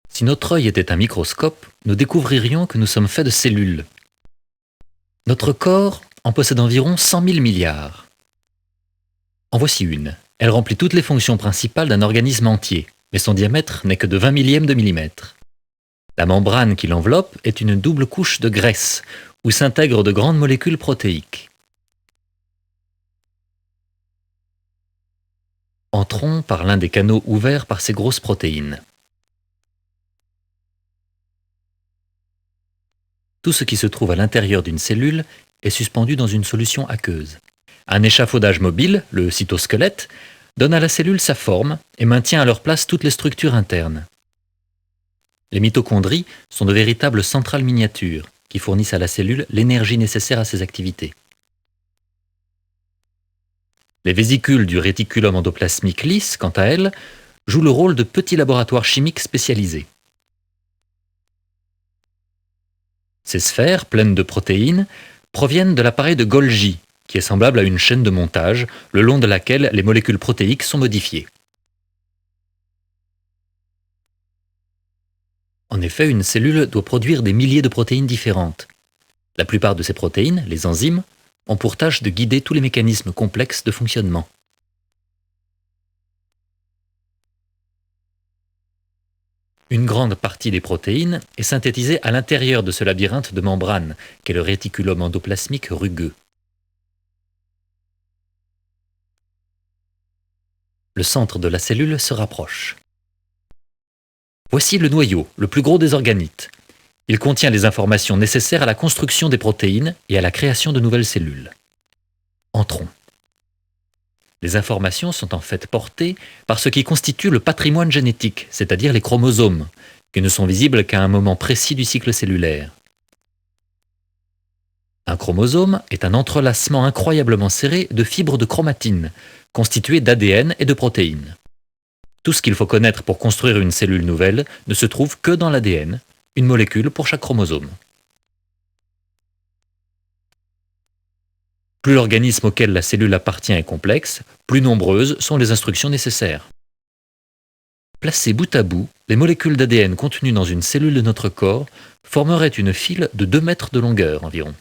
Si notre œil était un microscope, nous découvririons que nous sommes faits de cellules. Notre corps en possède environ 100 000 milliards. En voici une. Elle remplit toutes les fonctions principales d'un organisme entier, mais son diamètre n'est que de 20 millièmes de millimètre. La membrane qui l'enveloppe est une double couche de graisse, où s'intègrent de grandes molécules protéiques. Entrons par l'un des canaux ouverts par ces grosses protéines. Tout ce qui se trouve à l'intérieur d'une cellule est suspendu dans une solution aqueuse. Un échafaudage mobile, le cytosquelette, donne à la cellule sa forme et maintient à leur place toutes les structures internes. Les mitochondries sont de véritables centrales miniatures qui fournissent à la cellule l'énergie nécessaire à ses activités. Les vésicules du réticulum endoplasmique lisse, quant à elles, jouent le rôle de petits laboratoires chimiques spécialisés. Ces sphères, pleines de protéines, proviennent de l'appareil de Golgi, qui est semblable à une chaîne de montage, le long de laquelle les molécules protéiques sont modifiées. En effet, une cellule doit produire des milliers de protéines différentes. La plupart de ces protéines, les enzymes, ont pour tâche de guider tous les mécanismes complexes de fonctionnement. Une grande partie des protéines est synthétisée à l'intérieur de ce labyrinthe de membranes, qu'est le réticulum endoplasmique rugueux. Le centre de la cellule se rapproche. Voici le noyau, le plus gros des organites. Il contient les informations nécessaires à la construction des protéines et à la création de nouvelles cellules. Entrons. Les informations sont en fait portées par ce qui constitue le patrimoine génétique, c'est-à-dire les chromosomes, qui ne sont visibles qu'à un moment précis du cycle cellulaire. Un chromosome est un entrelacement incroyablement serré de fibres de chromatine, constituées d'ADN et de protéines. Tout ce qu'il faut connaître pour construire une cellule nouvelle ne se trouve que dans l'ADN, une molécule pour chaque chromosome. Plus l'organisme auquel la cellule appartient est complexe, plus nombreuses sont les instructions nécessaires. Placées bout à bout, les molécules d'ADN contenues dans une cellule de notre corps formeraient une file de 2 mètres de longueur environ.